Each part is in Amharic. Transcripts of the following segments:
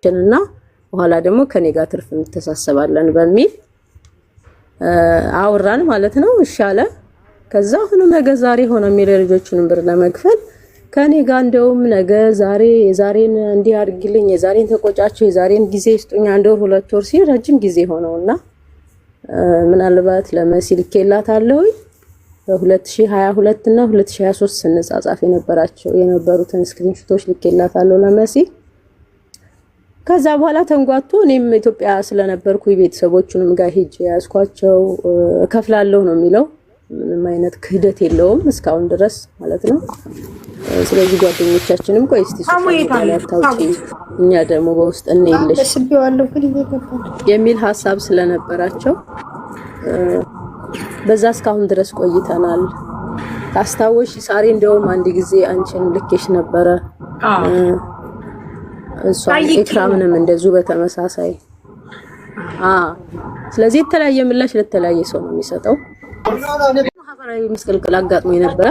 እና በኋላ ደግሞ ከኔ ጋር ትርፍ እንተሳሰባለን በሚል አውራን ማለት ነው። እሻለ ከዛ ሁሉ ነገ ዛሬ ሆነ የሚል ልጆቹን ብር ለመክፈል ከኔ ጋር እንደውም ነገ ዛሬ የዛሬን እንዲህ አድርግልኝ የዛሬን ተቆጫቸው የዛሬን ጊዜ ይስጡኝ 1 ወር 2 ወር ሲል ረጅም ጊዜ ሆነውና ምናልባት ለመሲል ከላታለሁ በ2022 እና 2023 ስንጻጻፍ የነበሩትን ስክሪንሾቶች ልከላታለሁ ለመሲል ከዛ በኋላ ተንጓቶ እኔም ኢትዮጵያ ስለነበርኩ ቤተሰቦቹንም ጋር ሄጄ ያስኳቸው ከፍላለሁ ነው የሚለው ምንም አይነት ክህደት የለውም እስካሁን ድረስ ማለት ነው። ስለዚህ ጓደኞቻችንም ቆይ እስቲ ታውቂ እኛ ደግሞ በውስጥ እንይልሽ የሚል ሐሳብ ስለነበራቸው በዛ እስካሁን ድረስ ቆይተናል። ታስታውሽ ሳሪ እንደውም አንድ ጊዜ አንቺን ልኬሽ ነበረ እሷ ኢክራምንም እንደዚሁ በተመሳሳይ ስለዚህ የተለያየ ምላሽ ለተለያየ ሰው ነው የሚሰጠው። ማህበራዊ መስቀልቅል አጋጥሞኝ ነበር።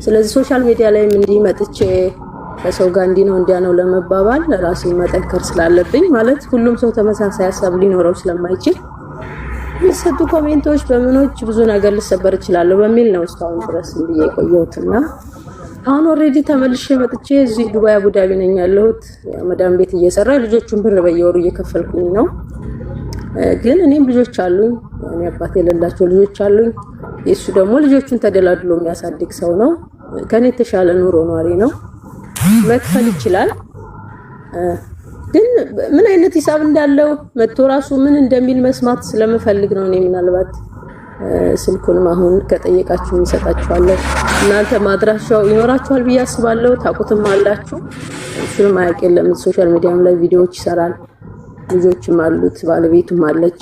ስለዚህ ሶሻል ሚዲያ ላይ እንዲህ መጥቼ በሰው ጋር እንዲህ ነው እንዲያ ነው ለመባባል ራሴን መጠንከር ስላለብኝ ማለት ሁሉም ሰው ተመሳሳይ ሐሳብ ሊኖረው ስለማይችል የሚሰጡ ኮሜንቶች በመኖች ብዙ ነገር ልሰበር ይችላል በሚል ነው እስካሁን ድረስ እንዲየቆየሁትና አሁን ኦሬዲ ተመልሼ መጥቼ እዚህ ዱባይ አቡዳቢ ነኝ ያለሁት መዳም ቤት እየሰራ ልጆቹን ብር በየወሩ እየከፈልኩኝ ነው። ግን እኔም ልጆች አሉኝ እኔ አባት የሌላቸው ልጆች አሉኝ። እሱ ደግሞ ልጆቹን ተደላድሎ የሚያሳድግ ሰው ነው። ከኔ ተሻለ ኑሮ ኗሪ ነው መክፈል ይችላል። ግን ምን አይነት ሂሳብ እንዳለው መጥቶ ራሱ ምን እንደሚል መስማት ስለምፈልግ ነው እኔ ምናልባት ስልኩንም አሁን ከጠየቃችሁ እንሰጣችኋለን። እናንተ ማድራሻው ይኖራችኋል ብዬ አስባለሁ ታቁትም አላችሁ። እሱንም አያውቅም ሶሻል ሚዲያም ላይ ቪዲዮዎች ይሰራል። ልጆችም አሉት ባለቤቱም አለች።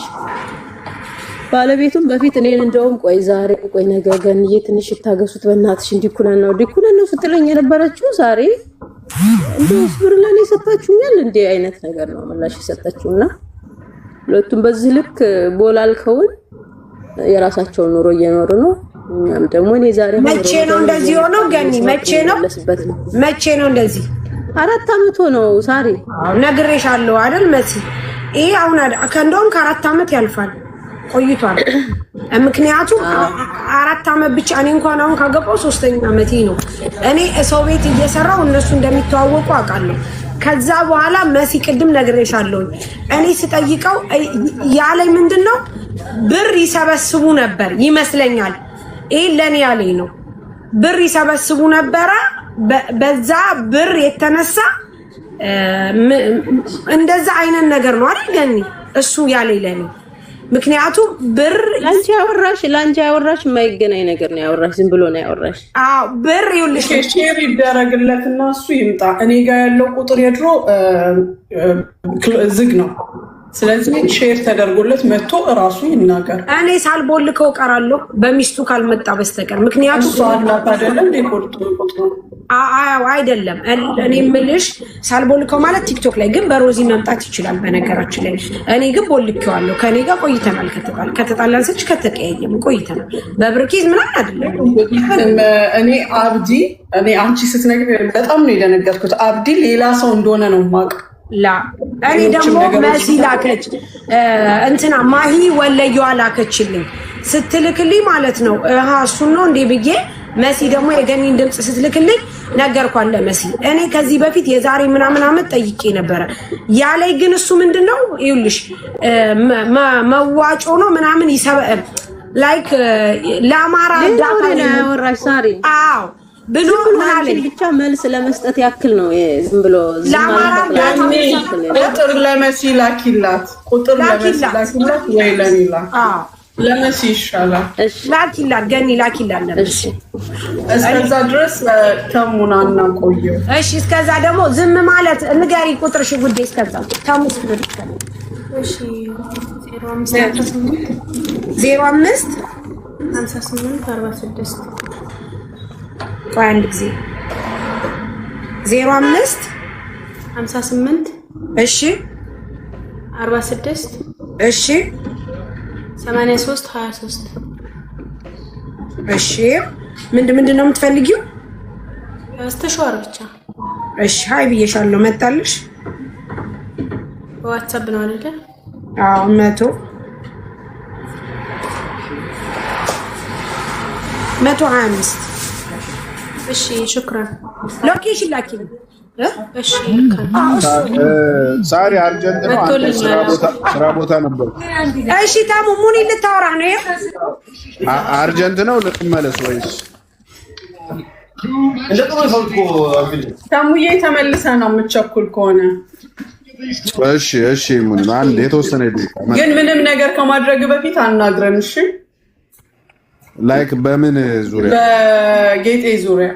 ባለቤቱም በፊት እኔን እንደውም ቆይ ዛሬ ቆይ ነገ ገንዬ ትንሽ ታገሱት በእናትሽ እንዲኩነን ነው ስትለኝ የነበረችው ዛሬ እንደው ብር ለኔ ሰጣችሁኛል እንዴ አይነት ነገር ነው ምላሽ የሰጣችሁና ሁለቱም በዚህ ልክ ቦላልከውን የራሳቸው ኑሮ እየኖሩ ነው። እኛም ደግሞ እኔ ዛሬ መቼ ነው እንደዚህ ሆነው ገኒ መቼ ነው እንደዚህ 4 አመት ሆነው ሳሪ ነግሬሻለሁ አይደል መሲ ይሄ አሁን ከእንደውም ከ4 አመት ያልፋል ቆይቷል። ምክንያቱም 4 አመት ብቻ እኔ እንኳን አሁን ካገባው 3ኛ አመቴ ነው። እኔ ሰው ቤት እየሰራው እነሱ እንደሚተዋወቁ አውቃለሁ። ከዛ በኋላ መሲ ቅድም ነግሬሻለሁ እኔ ስጠይቀው ያለኝ ምንድነው ብር ይሰበስቡ ነበር ይመስለኛል። ይሄ ለኔ ያለኝ ነው ብር ይሰበስቡ ነበር። በዛ ብር የተነሳ እንደዛ አይነት ነገር ነው አይደል ገኒ እሱ ያለኝ ለኔ ምክንያቱም ብር ላንቺ ያወራሽ የማይገናኝ ነገር ነው ያወራሽ ዝም ብሎ ነው ያወራሽ። አዎ ብር ይውልሽ ሼር ይደረግለትና እሱ ይምጣ። እኔ ጋር ያለው ቁጥር የድሮ ዝግ ነው። ስለዚህ ሼር ተደርጎለት መጥቶ እራሱ ይናገር። እኔ ሳልቦልከው ቀራለሁ በሚስቱ ካልመጣ በስተቀር ምክንያቱም ሷላት አይደለም ሪፖርት ቁጥሩ አይደለም። እኔ ምልሽ ሳልቦልከው ማለት ቲክቶክ ላይ ግን በሮዚ መምጣት ይችላል። በነገራችን ላይ እኔ ግን ቦልኬዋለሁ። ከኔ ጋር ቆይተናል። ከተጣላን ሰች ከተቀያየም ቆይተናል። በብርኬዝ ምናምን አይደለም። እኔ አንቺ ስትነግሪ በጣም ነው የደነገጥኩት። አብዲ ሌላ ሰው እንደሆነ ነው የማውቀው። እኔ ደግሞ መሲ ላከች እንትና ማሂ ወለየዋ ላከችልኝ ስትልክልኝ ማለት ነው እሱን ነው እንዴ ብዬ መሲ ደግሞ የገኒን ድምጽ ስትልክልኝ ነገርኳት ለመሲ። እኔ ከዚህ በፊት የዛሬ ምናምን አመት ጠይቄ ነበረ ያለኝ ግን እሱ ምንድነው ይውልሽ መዋጮ ነው ምናምን ይሰበል ላይክ ለአማራ ዳታ ነው ያወራሽ ሳሪ። አዎ ብሎ ማለት ብቻ መልስ ለመስጠት ያክል ነው ዝም ብሎ ቁጥር ለመሲ ላኪላት ወይ ለሚላ ለመሲ ይሻላል። ላኪላት ገኒ ላኪላት ለመሲ። እስከዛ ድረስ ተሙና እናቆየው። እሺ እስከዛ ደግሞ ዝም ማለት ንገሪ ቁጥርሽ ጉዴ እስከዛ ተሙስ ብር እሺ 05 58 46 ቆይ አንድ ጊዜ 05 58 እሺ 46 እሺ 83 23 እሺ ምንድን ነው የምትፈልጊው? አስተሻወር ብቻ። እሺ ሃይ ብዬሻለሁ። መጣልሽ በዋትስአፕ ነው አይደል? አዎ 125 እሺ ሽክራን ሎኬሽን ላኪኝ እሺ ሳሪ አርጀንት ነው ስራ ቦታ ነበር እሺ ታሙ ሙኒ ልታወራ ነው አርጀንት ነው ልትመለስ ወይስ ታሙዬ ተመልሰ ነው የምትቸኩል ከሆነ እሺ ሙኒ አንድ የተወሰነ ግን ምንም ነገር ከማድረግ በፊት አናግረን እሺ ላይክ በምን ዙሪያ በጌጤ ዙሪያ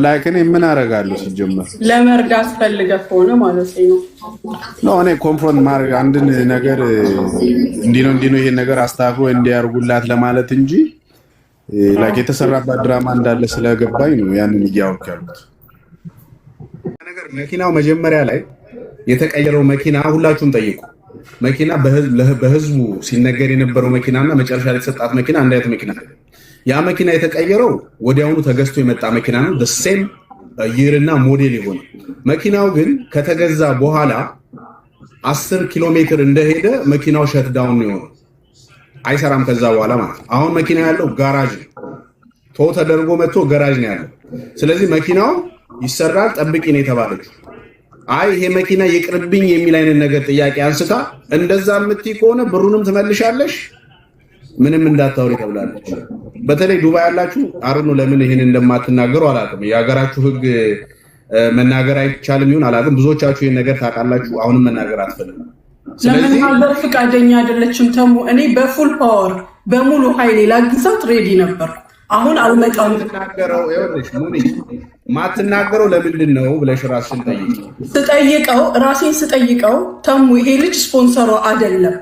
ላይክ እኔ ምን አደርጋለሁ ሲጀመር ለመርዳት ፈልገህ ከሆነ ማለት ነው እኔ ኮንፍሮንት ማድረግ አንድን ነገር እንዲህ ነው ይሄን ነገር አስተካክሎ እንዲያርጉላት ለማለት እንጂ ላይክ የተሰራባት ድራማ እንዳለ ስለገባኝ ነው ያንን እያወቅኩት ነገር መኪናው መጀመሪያ ላይ የተቀየረው መኪና ሁላችሁም ጠይቁ መኪና በህዝቡ ሲነገር የነበረው መኪናና መጨረሻ ላይ የተሰጣት መኪና አንድ አይነት መኪና ያ መኪና የተቀየረው ወዲያውኑ ተገዝቶ የመጣ መኪና ነው በሴም ይርና ሞዴል ይሆን መኪናው ግን ከተገዛ በኋላ 10 ኪሎ ሜትር እንደሄደ መኪናው ሸት ዳውን ነው አይሰራም ከዛ በኋላ ማለት አሁን መኪና ያለው ጋራጅ ቶ ተደርጎ መጥቶ ጋራጅ ነው ያለው ስለዚህ መኪናው ይሰራል ጠብቂ ነው የተባለችው አይ ይሄ መኪና ይቅርብኝ የሚል አይነት ነገር ጥያቄ አንስታ እንደዛ የምትይ ከሆነ ብሩንም ትመልሻለሽ ምንም እንዳታወሪ ተብላለች በተለይ ዱባይ ያላችሁ አሩኑ ለምን ይሄን እንደማትናገሩ አላውቅም የሀገራችሁ ህግ መናገር አይቻልም ይሁን አላውቅም ብዙዎቻችሁ ይሄን ነገር ታውቃላችሁ አሁንም መናገር አትፈልጉም ስለዚህ ሀገር ፍቃደኛ አይደለችም ተሙ እኔ በፉል ፓወር በሙሉ ኃይሌ ላግዛት ሬዲ ነበር አሁን አልመጣም ተናገረው ይኸውልሽ ሙኒ ማትናገረው ለምንድን ነው ብለሽ ራስሽን ራሴን ስጠይቀው ተሙ ይሄ ልጅ ስፖንሰሯ አይደለም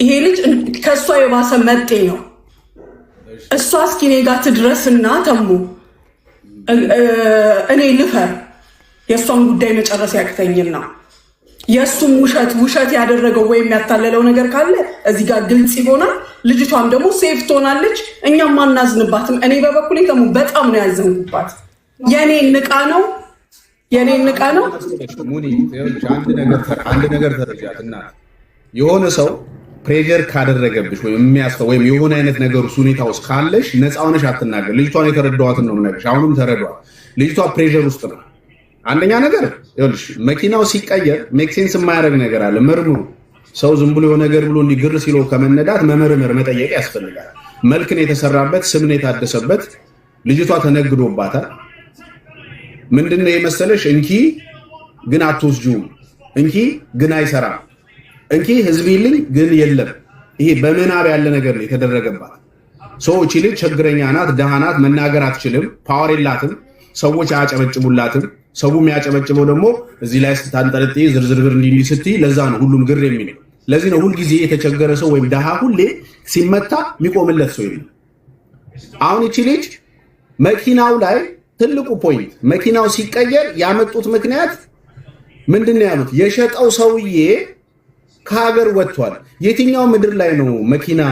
ይሄ ልጅ ከሷ የባሰ መጤ ነው እሷ እስኪ እኔ ጋር ትድረስና ተሙ እኔ ልፈር የእሷን ጉዳይ መጨረስ ያቅተኝና የእሱም ውሸት ያደረገው ወይም ያታለለው ነገር ካለ እዚህ ጋር ግልጽ ይሆናል ልጅቷም ደግሞ ሴፍ ትሆናለች እኛም ማናዝንባትም እኔ በበኩሌ ተሙ በጣም ነው ያዘንኩባት የኔ ንቃ ነው ሙኒ አንድ ነገር ተረጃትና የሆነ ሰው ፕሬዠር ካደረገብሽ ወይም የሆነ አይነት ነገር ሁኔታ ውስጥ ካለሽ ነፃ ሆነሽ አትናገር ልጅቷን የተረዳዋትን ነው የምነግርሽ አሁንም ተረዷት ልጅቷ ፕሬዠር ውስጥ ነው አንደኛ ነገር ይኸውልሽ መኪናው ሲቀየር ሜክ ሴንስ የማያደርግ ነገር አለ መርምሩ ሰው ዝም ብሎ የሆነ ነገር ብሎ እንዲግር ሲለው ከመነዳት መመርመር መጠየቅ ያስፈልጋል መልክን የተሰራበት ስምን የታደሰበት ልጅቷ ተነግዶባታል ምንድነው የመሰለሽ እንኪ ግን አትወስጂውም እንኪ ግን አይሰራም እንኪ ህዝብይልኝ ግን የለም ይሄ በመናብ ያለ ነገር ነው የተደረገባት ሰዎች ልጅ ችግረኛ ናት ደሃ ናት መናገር አትችልም ፓወር የላትም ሰዎች አያጨበጭቡላትም ሰው የሚያጨበጭበው ደግሞ እዚህ ላይ ስታንጠለጥይ ዝርዝር ብር እንዲህ ስትይ ለዛ ነው ሁሉም ግር የሚል ለዚህ ነው ሁሉ ጊዜ የተቸገረ ሰው ወይም ደሃ ሁሌ ሲመታ የሚቆምለት ሰው ይል አሁን እቺ ልጅ መኪናው ላይ ትልቁ ፖይንት መኪናው ሲቀየር ያመጡት ምክንያት ምንድነው ያሉት የሸጠው ሰውዬ ከሀገር ወጥቷል የትኛው ምድር ላይ ነው መኪና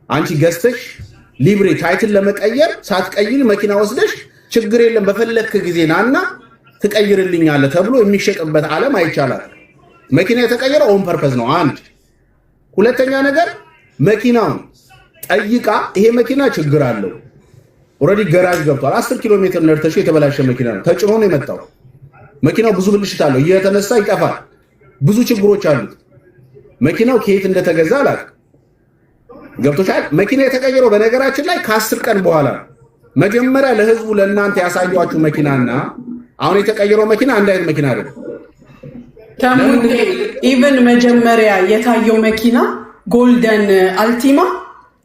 አንቺ ገዝተሽ ሊብሬ ታይትል ለመቀየር ሳትቀይር መኪና ወስደሽ ችግር የለም በፈለክ ጊዜናና ትቀይርልኛለህ ተብሎ የሚሸጥበት ዓለም አይቻላል መኪና የተቀየረው ኦን ፐርፐዝ ነው አንድ ሁለተኛ ነገር መኪናው ጠይቃ ይሄ መኪና ችግር አለው ኦሬዲ ጋራጅ ገብቷል 10 ኪሎ ሜትር ነርተሽ የተበላሸ መኪና ነው ተጭኖ ነው የመጣው መኪናው ብዙ ብልሽት አለው እየተነሳ ይጠፋል ብዙ ችግሮች አሉት መኪናው ከየት እንደተገዛ አላቅ ገብቶሻል መኪና የተቀየረው በነገራችን ላይ ከ10 ቀን በኋላ መጀመሪያ ለህዝቡ ለእናንተ ያሳዩአችሁ መኪናና አሁን የተቀየረው መኪና አንድ አይነት መኪና አይደለም ተሙን ኢቭን መጀመሪያ የታየው መኪና ጎልደን አልቲማ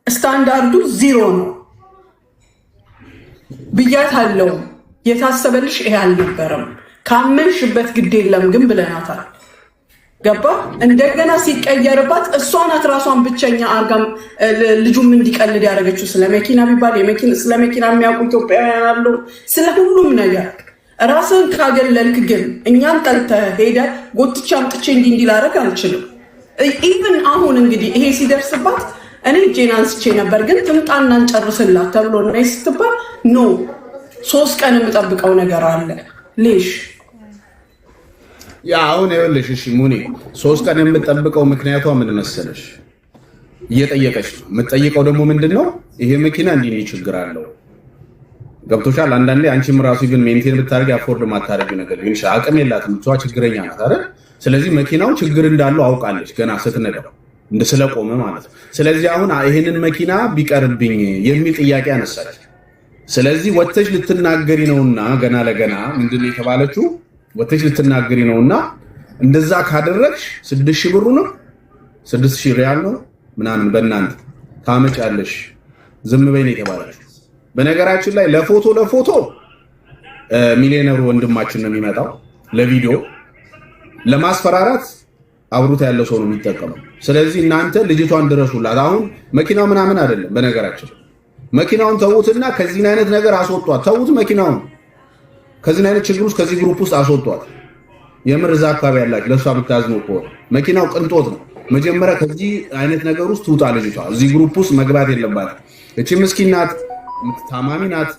ስታንዳርዱ 0 ነው ብያታለሁ የታሰበልሽ ይሄ አልነበረም ካመንሽበት ግድ የለም ግን ብለናታል ገባ እንደገና ሲቀየርባት እሷ ናት ራሷን ብቸኛ አርጋም ልጁም እንዲቀልድ ያደረገችው ስለ መኪና ቢባል ስለ መኪና የሚያውቁ ኢትዮጵያውያን አሉ ስለ ሁሉም ነገር ራስን ካገለልክ ግን እኛን ጠልተህ ሄደህ ጎትቻ አምጥቼ እንዲህ ላደርግ አልችልም ኢቭን አሁን እንግዲህ ይሄ ሲደርስባት እኔ እጄን አንስቼ ነበር ግን ትምጣና እንጨርስላት ተብሎ ነው ስትባል ኖ 3 ቀን የምጠብቀው ነገር አለ ሌሽ ያ አሁን ይኸውልሽ፣ እሺ ሙኒ 3 ቀን የምትጠብቀው ምክንያቷ ምን መሰለሽ? እየጠየቀች ነው። የምትጠይቀው ደግሞ ምንድነው? ይሄ መኪና እንዲህ ችግር አለው። ገብቶሻል? አንዳንዴ አንቺም ራሱ ግን ሜንቴን ብታደርጊ አፎርድ ማታደርጊው ነገር ግን አቅም የላትም እሷ ችግረኛ ናት አይደል? ስለዚህ መኪናው ችግር እንዳለው አውቃለች ገና ስትነዳው እንደ ስለቆመ ማለት ነው። ስለዚህ አሁን ይሄንን መኪና ቢቀርብኝ የሚል ጥያቄ አነሳች። ስለዚህ ወተሽ ልትናገሪ ነውና ገና ለገና ምንድነው የተባለችው? ወተሽ ልትናገሪ ነውና እንደዛ ካደረግሽ 6000 ብሩ ነው 6000 ሪያል ነው ምናምን በእናንተ ታመጫለሽ ዝም በይ ነው የተባለችው። በነገራችን ላይ ለፎቶ ሚሊዮነሩ ወንድማችን ነው የሚመጣው። ለቪዲዮ ለማስፈራራት አብሩት ያለው ሰው ነው የሚጠቀመው። ስለዚህ እናንተ ልጅቷን ድረሱላት። አሁን መኪናው ምናምን አይደለም። በነገራችን መኪናውን ተውትና ከዚህ አይነት ነገር አስወጧት። ተውት መኪናውን ከዚህ አይነት ችግር ውስጥ ከዚህ ግሩፕ ውስጥ አስወጧት። የምር እዛ አካባቢ ያላችሁ ለሷ ብታዝኑ እኮ መኪናው ቅንጦት ነው። መጀመሪያ ከዚህ አይነት ነገር ውስጥ ትውጣ ልጅቷ። እዚህ ግሩፕ ውስጥ መግባት የለባትም። እቺ ምስኪን ናት፣ ታማሚ ናት።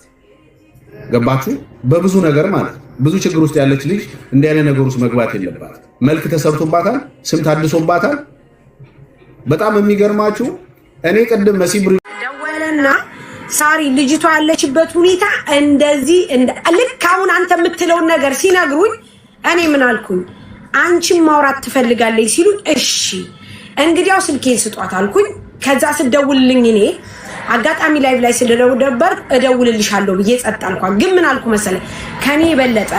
ገባችሁ? በብዙ ነገር ማለት ብዙ ችግር ውስጥ ያለች ልጅ እንዲህ አይነት ነገር ውስጥ መግባት የለባትም። መልክ ተሰርቶባታል፣ ስም ታድሶባታል። በጣም የሚገርማችሁ እኔ ቅድም መሲብር ደወለና ሳሪ ልጅቷ ያለችበት ሁኔታ እንደዚህ ልክ አሁን አንተ የምትለውን ነገር ሲነግሩኝ እኔ ምን አልኩኝ? አንቺም ማውራት ትፈልጋለች ሲሉኝ እሺ እንግዲያው ስልኬን ስጧት አልኩኝ። ከዛ ስደውልልኝ እኔ አጋጣሚ ላይቭ ላይ ስለደወልኩ እደውልልሻለሁ ብዬ ጸጥ አልኳት። ግን ምን አልኩ መሰለ ከኔ የበለጠ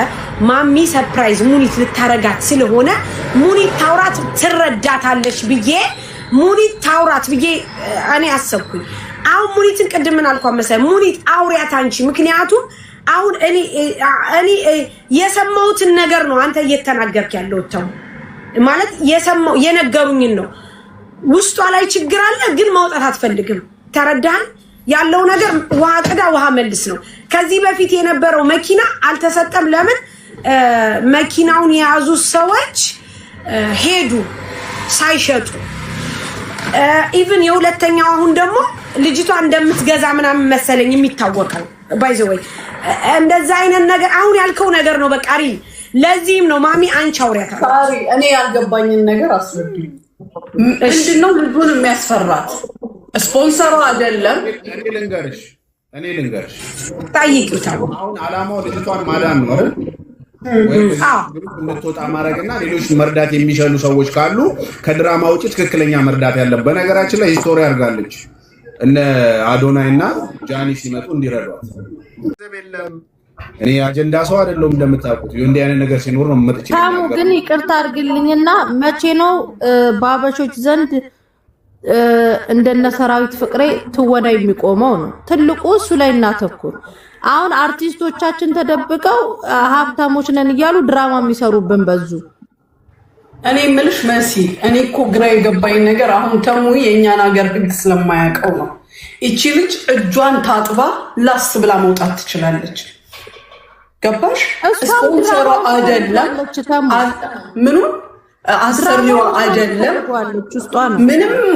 ማሚ ሰርፕራይዝ ሙኒት ልታረጋት ስለሆነ ሙኒት ታውራት ትረዳታለች ብዬ ሙኒት ታውራት ብዬ እኔ አሰብኩኝ። አሁን ሙኒትን ቅድም ምን አልኳት መሰለ ሙኒት አውሪያት አንቺ። ምክንያቱም አሁን እኔ የሰማሁትን ነገር ነው አንተ እየተናገርክ ያለው ተው ማለት የሰማው የነገሩኝን ነው። ውስጧ ላይ ችግር አለ ግን ማውጣት አትፈልግም። ተረዳን? ያለው ነገር ውሃ ቅዳ ውሃ መልስ ነው። ከዚህ በፊት የነበረው መኪና አልተሰጠም። ለምን? መኪናውን የያዙ ሰዎች ሄዱ ሳይሸጡ። ኢቭን የሁለተኛው አሁን ደግሞ ልጅቷ እንደምትገዛ ምናምን መሰለኝ የሚታወቀው ባይዘወይ እንደዛ አይነት ነገር አሁን ያልከው ነገር ነው። በቃ ለዚህም ነው ማሚ አንቺ አውሪያታ እኔ ያልገባኝን ነገር አስረዱኝ። ምንድነው ልጁን የሚያስፈራት? ስፖንሰሩ አይደለም። እኔ ልንገርሽ ታይቂው። አሁን አላማው ልጅቷን ማዳን ነው አይደል? እንድትወጣ ማድረግና ሌሎች መርዳት የሚችሉ ሰዎች ካሉ ከድራማ ውጭ ትክክለኛ መርዳት ያለበት። በነገራችን ላይ ሂስቶሪ አድርጋለች። እነ አዶናይ እና ጃኒ ሲመጡ እንዲረዷት እኔ አጀንዳ ሰው አይደለም እንደምታውቁት። እንዲህ አይነት ነገር ሲኖር ነው መጥቼ ታሙ ግን ይቅርታ አድርግልኝና መቼ ነው በአበሾች ዘንድ እንደነ ሰራዊት ፍቅሬ ትወና የሚቆመው? ነው ትልቁ እሱ ላይ እናተኩር። አሁን አርቲስቶቻችን ተደብቀው ሀብታሞች ነን እያሉ ድራማ የሚሰሩብን በዙ። እኔ ምልሽ መሲ፣ እኔ እኮ ግራ የገባኝ ነገር አሁን ተሙ የእኛን ሀገር ህግ ስለማያውቀው ነው። እቺ ልጅ እጇን ታጥባ ላስ ብላ መውጣት ትችላለች። ገባሽ? ስፖንሰሯ አይደለም ምኑ አሰሪዋ አይደለም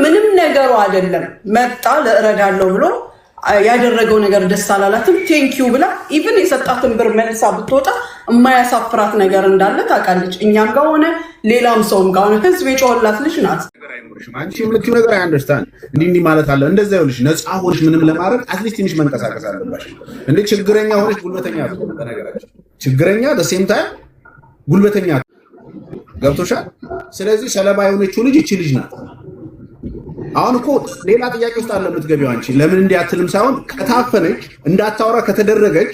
ምንም ነገሩ አይደለም። መጣ ለእረዳለሁ ብሎ ያደረገው ነገር ደስ አላላትም። ቴንኪዩ ብላ ኢቭን የሰጣትን ብር መልሳ ብትወጣ የማያሳፍራት ነገር እንዳለ ታውቃለች። እኛም ጋር ሆነ ሌላም ሰውም ጋር ሆነ ህዝብ የጮህላት ልጅ ናት። አንቺ የምትይው ነገር አንደርስታንድ እንዲህ ማለት አለ እንደዛ ይኸውልሽ፣ ነፃ ሆነሽ ምንም ለማድረግ አትሊስት ትንሽ መንቀሳቀስ አለባሽ። እንዴ ችግረኛ ሆነሽ ጉልበተኛ አትሆን። በነገራችን ችግረኛ ደሴም ታይም ጉልበተኛ ገብቶሻል። ስለዚህ ሰለባ የሆነችው ልጅ እቺ ልጅ ናት። አሁን እኮ ሌላ ጥያቄ ውስጥ አለ የምትገቢው አንቺ። ለምን እንዲህ አትልም ሳይሆን ከታፈነች እንዳታወራ ከተደረገች